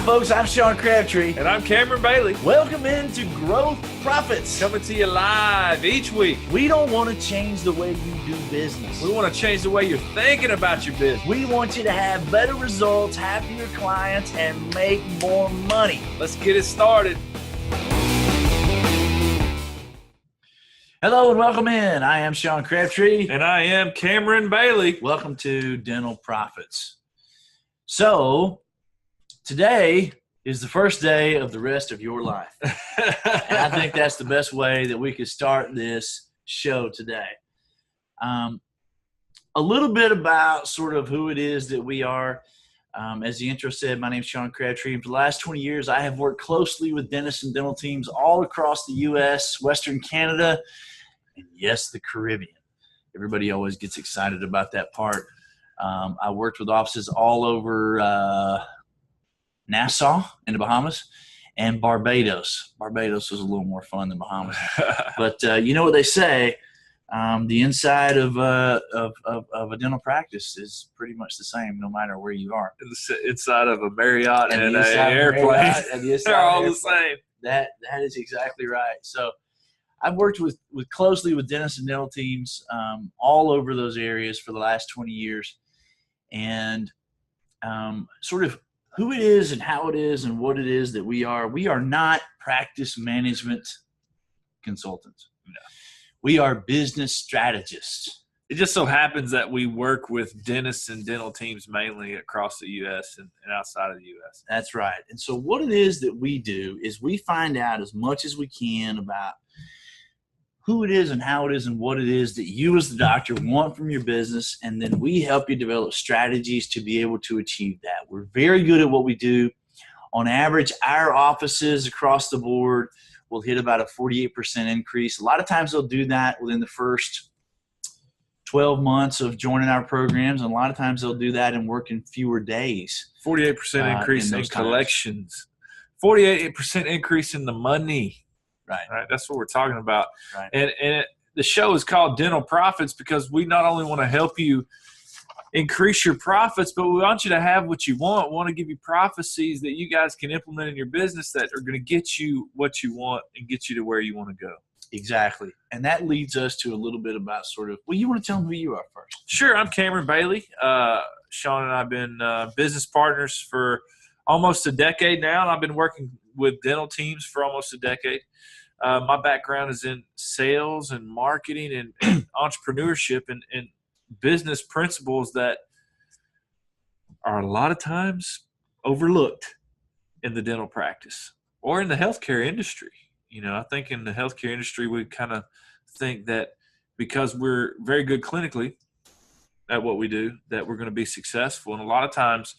folks. I'm Sean Crabtree. And I'm Cameron Bailey. Welcome into Growth Profits. Coming to you live each week. We don't want to change the way you do business. We want to change the way you're thinking about your business. We want you to have better results, happier clients, and make more money. Let's get it started. Hello and welcome in. I am Sean Crabtree. And I am Cameron Bailey. Welcome to Dental Profits. So, today is the first day of the rest of your life. And I think that's the best way that we could start this show today. A little bit about sort of who it is that we are. As the intro said, my name is Sean Crabtree. And for the last 20 years, I have worked closely with dentists and dental teams all across the U.S., Western Canada, and yes, the Caribbean. Everybody always gets excited about that part. I worked with offices all over Nassau in the Bahamas and Barbados. Barbados was a little more fun than Bahamas. But you know what they say, the inside of a dental practice is pretty much the same no matter where you are. Inside of a Marriott and an airplane, they're all the same. That is exactly right. So I've worked with closely with dentists and dental teams all over those areas for the last 20 years. And sort of who it is and how it is and what it is that we are not practice management consultants. No. We are business strategists. It just so happens that we work with dentists and dental teams mainly across the U.S. and outside of the U.S. That's right. And so what it is that we do is we find out as much as we can about who it is and how it is and what it is that you as the doctor want from your business, and then we help you develop strategies to be able to achieve that. We're very good at what we do. On average, our offices across the board will hit about a 48% increase. A lot of times they'll do that within the first 12 months of joining our programs, and a lot of times they'll do that and work in fewer days. 48% increase in collections. 48% increase in the money. Right. That's what we're talking about. Right. And the show is called Dental Profits because we not only want to help you increase your profits, but we want you to have what you want. We want to give you prophecies that you guys can implement in your business that are going to get you what you want and get you to where you want to go. Exactly. And that leads us to a little bit about you want to tell them who you are first? Sure. I'm Cameron Bailey. Sean and I have been business partners for almost a decade now, and I've been working with dental teams for almost a decade. My background is in sales and marketing and entrepreneurship and business principles that are a lot of times overlooked in the dental practice or in the healthcare industry. You know, I think in the healthcare industry, we kind of think that because we're very good clinically at what we do, that we're going to be successful. And a lot of times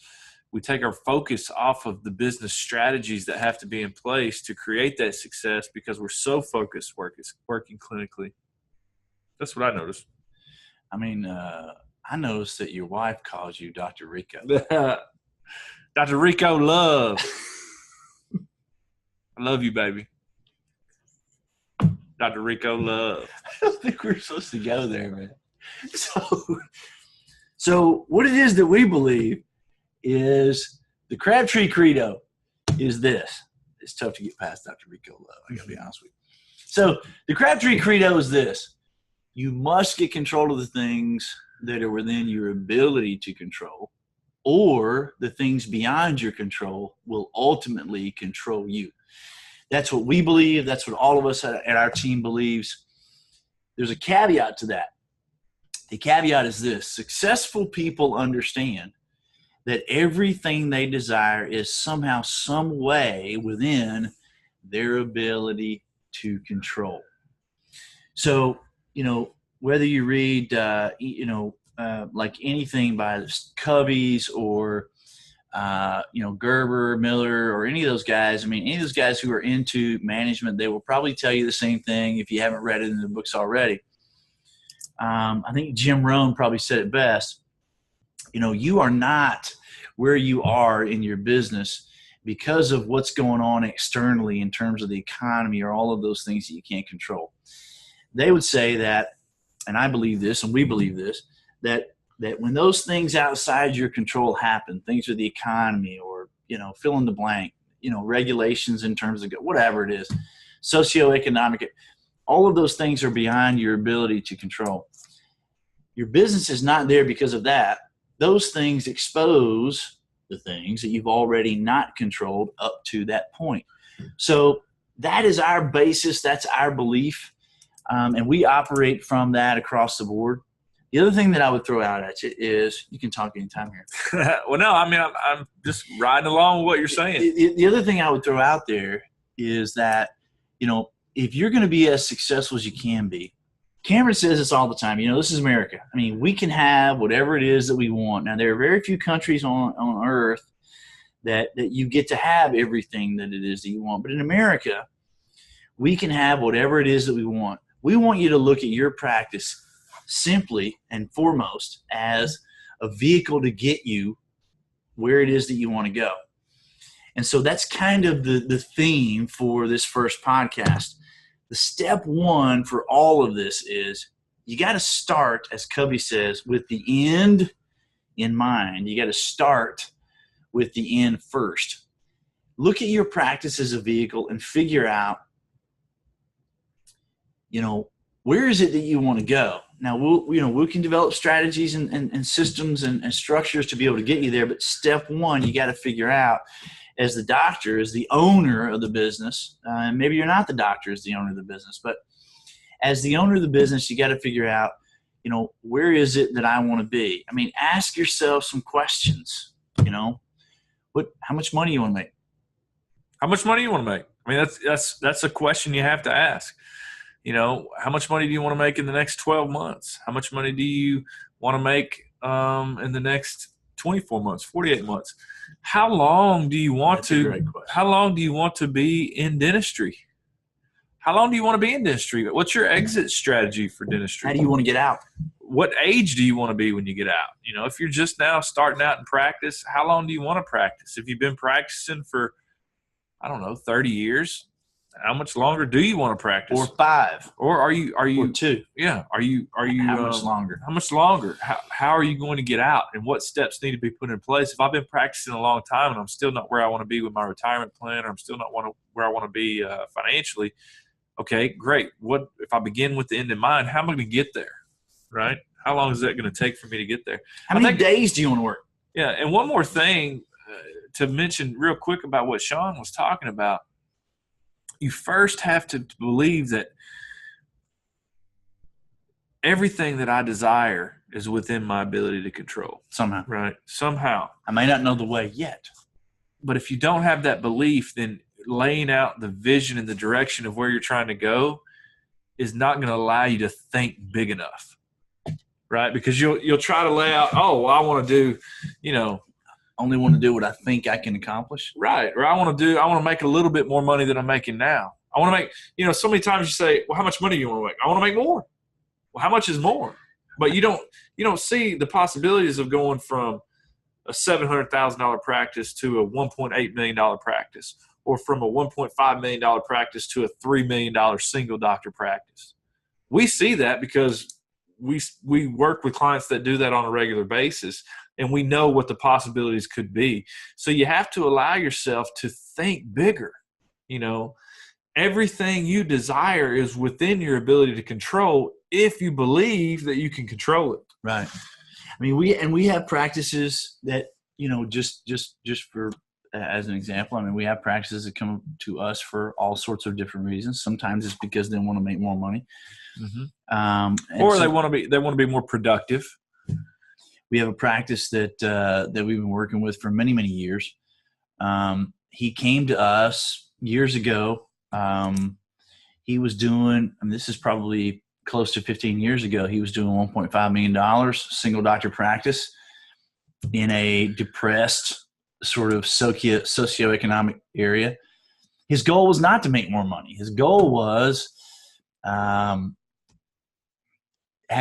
we take our focus off of the business strategies that have to be in place to create that success because we're so focused working clinically. That's what I noticed. I mean, I noticed that your wife calls you Dr. Rico. Dr. Rico Love. I love you, baby. Dr. Rico Love. I don't think we're supposed to go there, man. So what it is that we believe is the Crabtree Credo is this. It's tough to get past Dr. Rico Love, I got to be honest with you. So the Crabtree Credo is this. You must get control of the things that are within your ability to control, or the things beyond your control will ultimately control you. That's what we believe. That's what all of us at our team believes. There's a caveat to that. The caveat is this. Successful people understand that everything they desire is somehow, some way within their ability to control. So, you know, whether you read, like anything by Covey's or, Gerber, Miller, or any of those guys, any of those guys who are into management, they will probably tell you the same thing if you haven't read it in the books already. I think Jim Rohn probably said it best. You know, you are not where you are in your business because of what's going on externally in terms of the economy or all of those things that you can't control. They would say that, and I believe this, and we believe this, that when those things outside your control happen, things with the economy or, fill in the blank, regulations in terms of whatever it is, socioeconomic, all of those things are beyond your ability to control. Your business is not there because of that. Those things expose the things that you've already not controlled up to that point. So that is our basis. That's our belief. And we operate from that across the board. The other thing that I would throw out at you is, you can talk anytime here. Well, no, I mean, I'm just riding along with what you're saying. The other thing I would throw out there is that, if you're going to be as successful as you can be, Cameron says this all the time, this is America. I mean, we can have whatever it is that we want. Now, there are very few countries on earth that you get to have everything that it is that you want. But in America, we can have whatever it is that we want. We want you to look at your practice simply and foremost as a vehicle to get you where it is that you want to go. And so that's kind of the theme for this first podcast. The step one for all of this is you got to start, as Covey says, with the end in mind. You got to start with the end first. Look at your practice as a vehicle and figure out, where is it that you want to go? Now, we can develop strategies and systems and structures to be able to get you there. But step one, you got to figure out, as the doctor, as the owner of the business, and maybe you're not the doctor as the owner of the business, but as the owner of the business, you got to figure out, where is it that I want to be? I mean, ask yourself some questions. How much money you want to make? How much money you want to make? I mean, that's a question you have to ask. How much money do you want to make in the next 12 months? How much money do you want to make in the next 24 months, 48 months? How long do you want How long do you want to be in dentistry? How long do you want to be in dentistry? What's your exit strategy for dentistry? How do you want to get out? What age do you want to be when you get out? If you're just now starting out in practice, how long do you want to practice? If you've been practicing for, 30 years, how much longer do you want to practice? Or 5. Or are you or 2? Yeah. Are you how much longer? How much longer? How are you going to get out, and what steps need to be put in place? If I've been practicing a long time and I'm still not where I want to be with my retirement plan, or I'm still not where I want to be financially, okay, great. What if I begin with the end in mind? How am I going to get there? Right? How long is that going to take for me to get there? How many days do you want to work? Yeah, and one more thing to mention real quick about what Sean was talking about. You first have to believe that everything that I desire is within my ability to control. Somehow. Right? Somehow. I may not know the way yet. But if you don't have that belief, then laying out the vision and the direction of where you're trying to go is not going to allow you to think big enough. Right? Because you'll try to lay out, I want to do, only want to do what I think I can accomplish. Right. Or I want to make a little bit more money than I'm making now. I want to make, so many times you say, well, how much money do you want to make? I want to make more. Well, how much is more? But you don't see the possibilities of going from a $700,000 practice to a $1.8 million practice, or from a $1.5 million practice to a $3 million single doctor practice. We see that because we work with clients that do that on a regular basis, and we know what the possibilities could be. So you have to allow yourself to think bigger. Everything you desire is within your ability to control if you believe that you can control it. Right. I mean, we have practices that, just for as an example, I mean, we have practices that come to us for all sorts of different reasons. Sometimes it's because they want to make more money. Mm-hmm. Or they want to be more productive. We have a practice that we've been working with for many, many years. He came to us years ago. He was doing, this is probably close to 15 years ago, he was doing $1.5 million, single doctor practice in a depressed sort of socioeconomic area. His goal was not to make more money. His goal was, how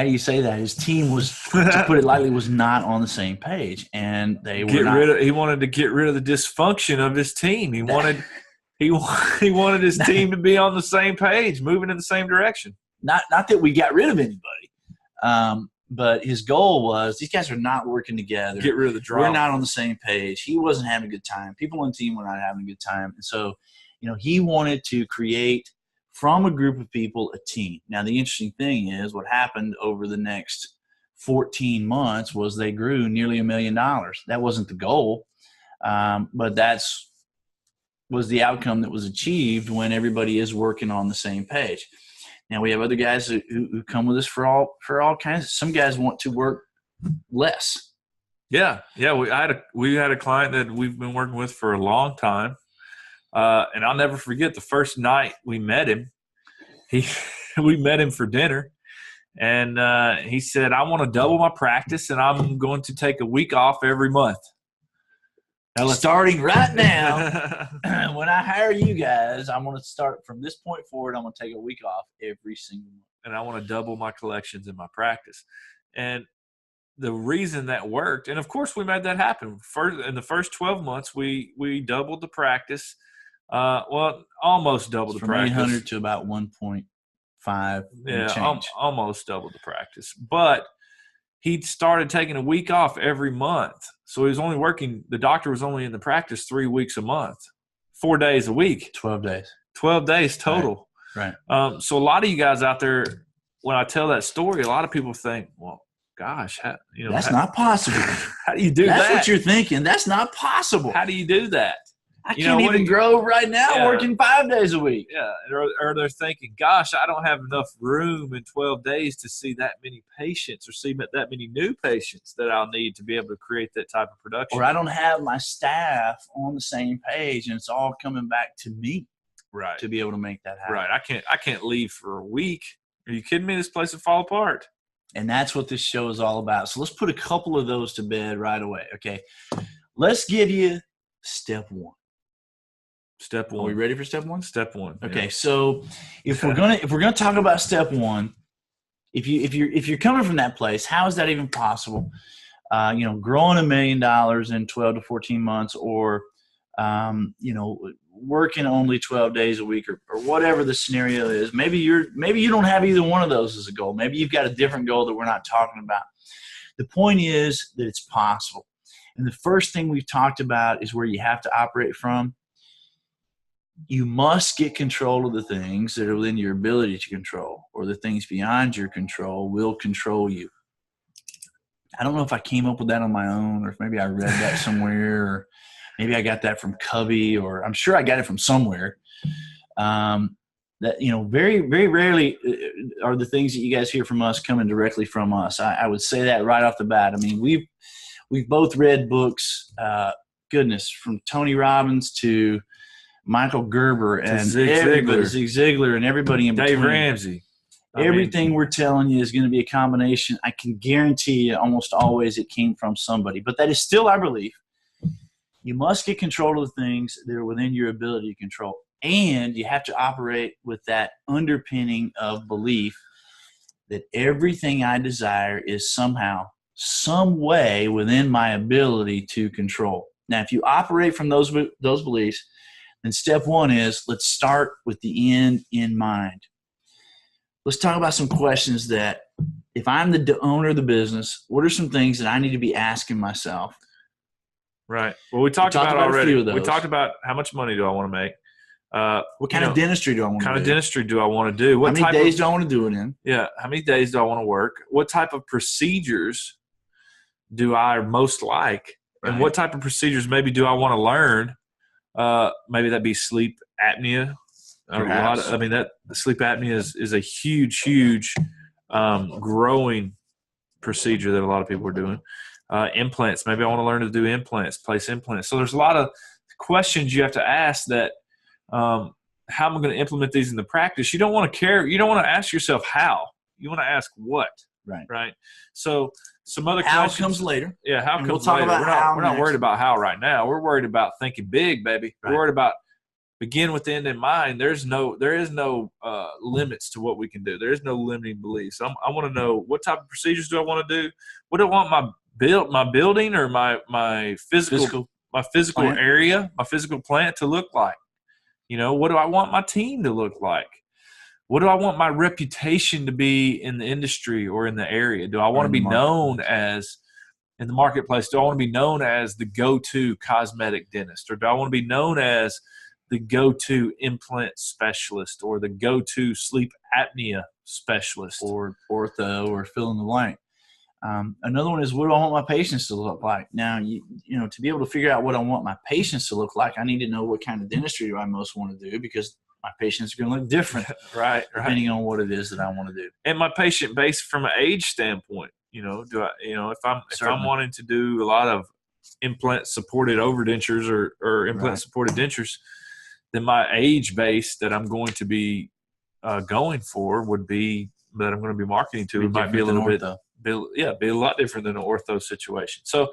do you say that? His team was, to put it lightly, was not on the same page, and they were not. He wanted to get rid of the dysfunction of his team. He wanted wanted his team to be on the same page, moving in the same direction. Not that we got rid of anybody, But his goal was these guys are not working together. Get rid of the drama. We're not on the same page. He wasn't having a good time. People on the team were not having a good time. And so, he wanted to create from a group of people a team. Now, the interesting thing is what happened over the next 14 months was they grew nearly $1 million. That wasn't the goal, but was the outcome that was achieved when everybody is working on the same page. Now we have other guys who come with us for all kinds. Some guys want to work less. Yeah. We had a client that we've been working with for a long time, and I'll never forget the first night we met him. We met him for dinner, and he said, "I want to double my practice, and I'm going to take a week off every month." Starting right now, when I hire you guys, I'm going to start from this point forward. I'm going to take a week off every single month. And I want to double my collections in my practice. And the reason that worked, and of course we made that happen. In the first 12 months, we doubled the practice. Almost doubled the practice. From 800 to about 1.5. Yeah, almost doubled the practice. But he started taking a week off every month. So he was only working – the doctor was only in the practice 3 weeks a month, 4 days a week. 12 days. 12 days total. Right. So a lot of you guys out there, when I tell that story, a lot of people think, well, gosh, that's not possible. How do you do that? That's what you're thinking. That's not possible. How do you do that? I can't even grow right now working 5 days a week. Yeah, or they're thinking, gosh, I don't have enough room in 12 days to see that many patients or see that many new patients that I'll need to be able to create that type of production. Or I don't have my staff on the same page, and it's all coming back to me to be able to make that happen. Right. I can't leave for a week. Are you kidding me? This place would fall apart. And that's what this show is all about. So let's put a couple of those to bed right away. Okay. Let's give you step one. Step one. Are we ready for step one? Step one. Okay, yeah. So if we're gonna talk about step one, if you're coming from that place, how is that even possible? Growing $1 million in 12 to 14 months, or working only 12 days a week, or whatever the scenario is. Maybe you don't have either one of those as a goal. Maybe you've got a different goal that we're not talking about. The point is that it's possible. And the first thing we've talked about is where you have to operate from. You must get control of the things that are within your ability to control, or the things beyond your control will control you. I don't know if I came up with that on my own, or if maybe I read that somewhere, or maybe I got that from Covey, or I'm sure I got it from somewhere. That, very, very rarely are the things that you guys hear from us coming directly from us. I would say that right off the bat. I mean, we've both read books, from Tony Robbins to Michael Gerber and Zig Ziglar and everybody in between. Dave Ramsey. Everything we're telling you is going to be a combination. I can guarantee you almost always it came from somebody. But that is still our belief. You must get control of the things that are within your ability to control. And you have to operate with that underpinning of belief that everything I desire is somehow, some way within my ability to control. Now, if you operate from those beliefs, then step one is let's start with the end in mind. Let's talk about some questions that if I'm the owner of the business, what are some things that I need to be asking myself? Right. Well, we talked about already. We talked about how much money do I want to make? What kind of dentistry do I want to do? What kind of dentistry do I want to do? How many days do I want to do it in? Yeah. How many days do I want to work? What type of procedures do I most like? Right. And what type of procedures maybe do I want to learn? Maybe that'd be sleep apnea. The sleep apnea is a huge growing procedure that a lot of people are doing. Implants. Maybe I want to learn to do implants, place implants. So there's a lot of questions you have to ask that, how am I going to implement these in the practice? You don't want to ask yourself how. You want to ask what. Right. So some other questions. How comes later. Yeah, how comes later. We're not worried about how right now. We're worried about thinking big, baby. Right. We're worried about begin with the end in mind. There is no limits to what we can do. There is no limiting beliefs. I want to know what type of procedures do I want to do? What do I want my building or my physical plant area, my physical plant to look like? What do I want my team to look like? What do I want my reputation to be in the industry or in the area? Do I want to be known as in the marketplace? Do I want to be known as the go-to cosmetic dentist, or do I want to be known as the go-to implant specialist, or the go-to sleep apnea specialist, or ortho, or fill in the blank? Another one is, what do I want my patients to look like? Now, you know, to be able to figure out what I want my patients to look like, I need to know what kind of dentistry do I most want to do, because my patients are going to look different, right, depending on what it is that I want to do. And my patient base from an age standpoint, you know, if I'm wanting to do a lot of implant supported overdentures or implant supported dentures, then my age base that I'm going to be going for would be that I'm going to be marketing to. It might be a little bit, be a lot different than an ortho situation. So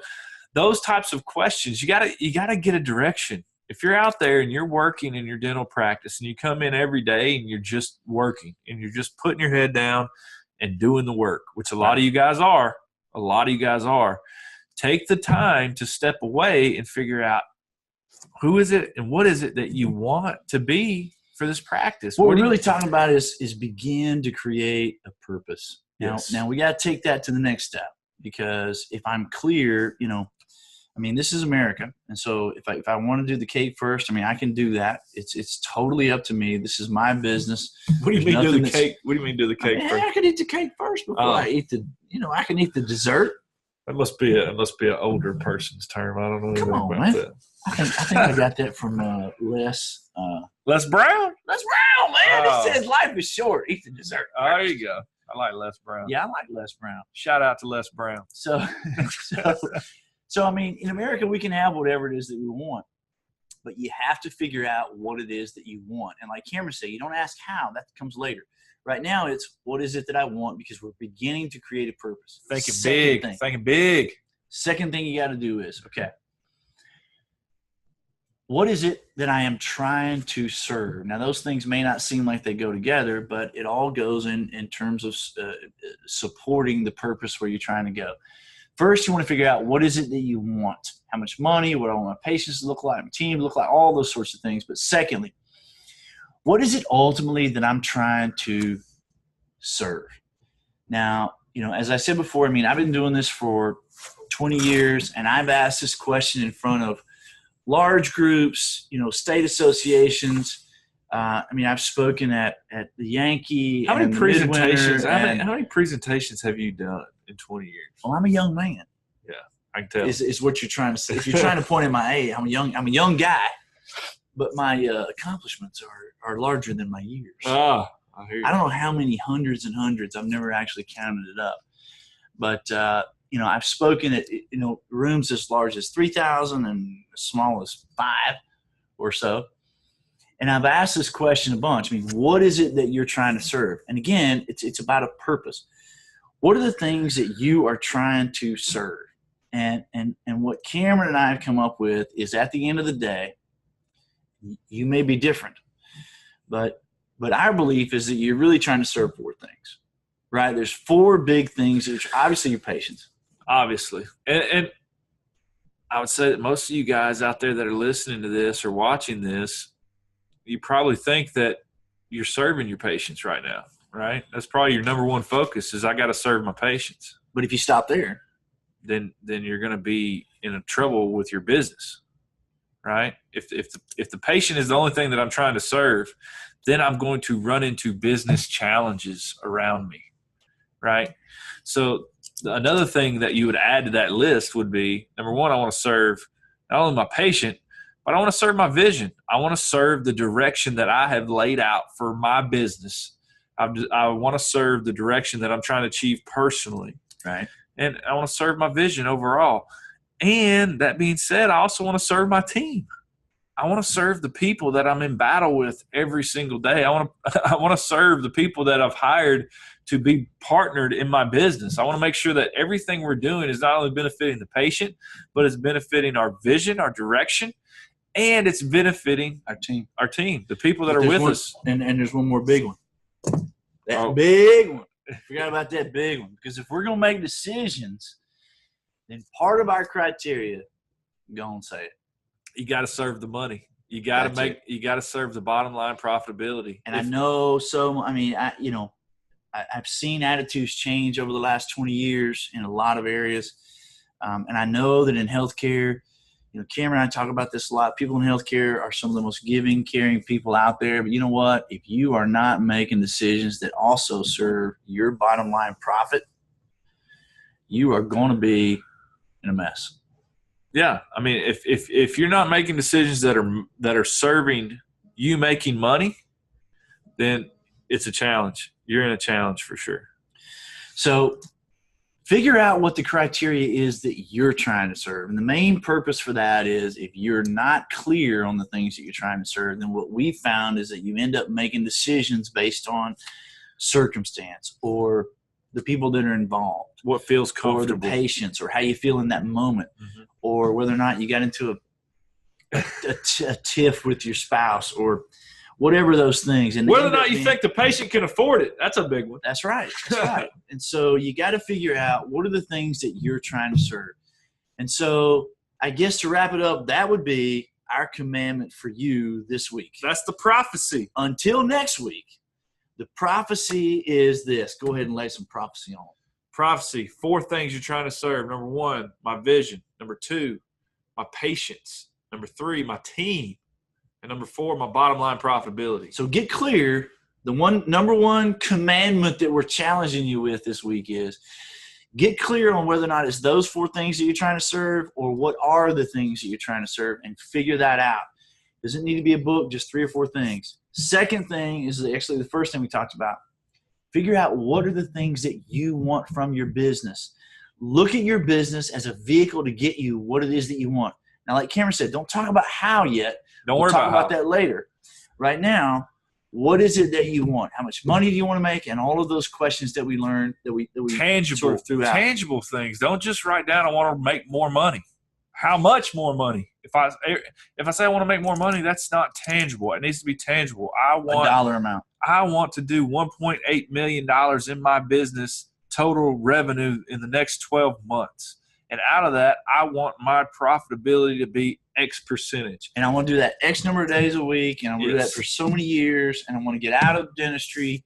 those types of questions, you gotta get a direction. If you're out there and you're working in your dental practice and you come in every day and you're just working and you're just putting your head down and doing the work, which a lot of you guys are, take the time to step away and figure out who is it and what is it that you want to be for this practice. What we're really talking about is begin to create a purpose. Now we got to take that to the next step, because if I'm clear, you know, I mean, this is America, and so if I want to do the cake first, I mean, I can do that. It's totally up to me. This is my business. What do you mean do the cake? What do you mean do the cake first? I can eat the cake first before I eat I can eat the dessert. That must be an older person's term. I don't know. Come on, man. That. I think I got that from Les. Les Brown? Les Brown, man. It says life is short. Eat the dessert. Oh, there you go. I like Les Brown. Yeah, I like Les Brown. Shout out to Les Brown. So I mean, in America, we can have whatever it is that we want, but you have to figure out what it is that you want. And like Cameron said, you don't ask how. That comes later. Right now, it's what is it that I want, because we're beginning to create a purpose. Thinking big. Second thing you got to do is, okay, what is it that I am trying to serve? Now, those things may not seem like they go together, but it all goes in terms of supporting the purpose where you're trying to go. First, you want to figure out what is it that you want, how much money, what I want my patients to look like, my team to look like, all those sorts of things. But secondly, what is it ultimately that I'm trying to serve? Now, you know, as I said before, I mean, I've been doing this for 20 years, and I've asked this question in front of large groups, you know, state associations. I mean, I've spoken at the Yankee. How many presentations? How many presentations have you done in 20 years? Well, I'm a young man. Yeah, I can tell. Is what you're trying to say. If you're trying to point at my age, I'm a young guy, but my accomplishments are larger than my years. I hear you. I don't know how many hundreds and hundreds. I've never actually counted it up, but you know, I've spoken at, you know, rooms as large as 3,000 and as small as 5 or so. And I've asked this question a bunch. I mean, what is it that you're trying to serve? And again, it's about a purpose. What are the things that you are trying to serve? And what Cameron and I have come up with is, at the end of the day, you may be different, but our belief is that you're really trying to serve 4 things, right? There's 4 big things, which obviously your patients. Obviously. And I would say that most of you guys out there that are listening to this or watching this, you probably think that you're serving your patients right now, right? That's probably your number one focus, is I got to serve my patients. But if you stop there, then you're going to be in trouble with your business, right? If the patient is the only thing that I'm trying to serve, then I'm going to run into business challenges around me, right? So another thing that you would add to that list would be, number one, I want to serve not only my patient, but I want to serve my vision. I want to serve the direction that I have laid out for my business. I want to serve the direction that I'm trying to achieve personally, right? And I want to serve my vision overall. And that being said, I also want to serve my team. I want to serve the people that I'm in battle with every single day. I want to serve the people that I've hired to be partnered in my business. I want to make sure that everything we're doing is not only benefiting the patient, but it's benefiting our vision, our direction, and it's benefiting our team, the people that are with us. And there's one more big one. Big one. Forgot about that big one. Because if we're going to make decisions, then part of our criteria, go and say it. You got to serve the money. You got to serve the bottom line profitability. And I know I've seen attitudes change over the last 20 years in a lot of areas. And I know that in healthcare, Cameron and I talk about this a lot. People in healthcare are some of the most giving, caring people out there. But you know what? If you are not making decisions that also serve your bottom line profit, you are going to be in a mess. Yeah, I mean, if you're not making decisions that are serving you making money, then it's a challenge. You're in a challenge for sure. So figure out what the criteria is that you're trying to serve. And the main purpose for that is if you're not clear on the things that you're trying to serve, then what we found is that you end up making decisions based on circumstance or the people that are involved. What feels comfortable. Or the patients or how you feel in that moment. Mm-hmm. Or whether or not you got into a tiff with your spouse or whatever those things. And whether or not you think the patient can afford it, that's a big one. That's right. That's right. And so you got to figure out what are the things that you're trying to serve. And so I guess to wrap it up, that would be our commandment for you this week. That's the prophecy. Until next week, the prophecy is this. Go ahead and lay some prophecy on. Prophecy, 4 things you're trying to serve. Number 1, my vision. Number 2, my patience. Number 3, my team. And number 4, my bottom line profitability. So get clear. The number one commandment that we're challenging you with this week is get clear on whether or not it's those 4 things that you're trying to serve or what are the things that you're trying to serve, and figure that out. Doesn't need to be a book, just 3 or 4 things. Second thing is actually the first thing we talked about. Figure out what are the things that you want from your business. Look at your business as a vehicle to get you what it is that you want. Now, like Cameron said, don't talk about how yet. We'll talk about that later. Right now, what is it that you want? How much money do you want to make? And all of those questions that we learned that we tangible things. Don't just write down I want to make more money. How much more money? If I say I want to make more money, that's not tangible. It needs to be tangible. I want a dollar amount. I want to do $1.8 million in my business total revenue in the next 12 months. And out of that, I want my profitability to be X percentage. And I want to do that X number of days a week, and I want to do that for so many years, and I want to get out of dentistry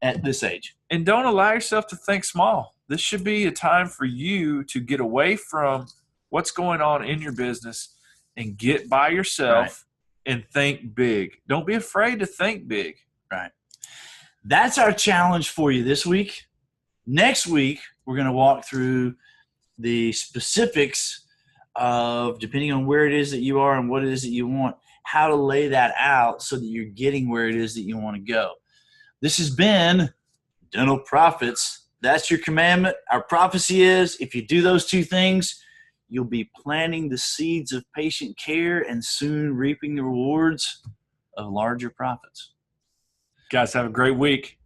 at this age. And don't allow yourself to think small. This should be a time for you to get away from what's going on in your business and get by yourself and think big. Don't be afraid to think big. Right. That's our challenge for you this week. Next week, we're going to walk through the specifics of, depending on where it is that you are and what it is that you want, how to lay that out so that you're getting where it is that you want to go. This has been Dental Profits. That's your commandment. Our prophecy is if you do those 2 things, you'll be planting the seeds of patient care and soon reaping the rewards of larger profits. Guys, have a great week.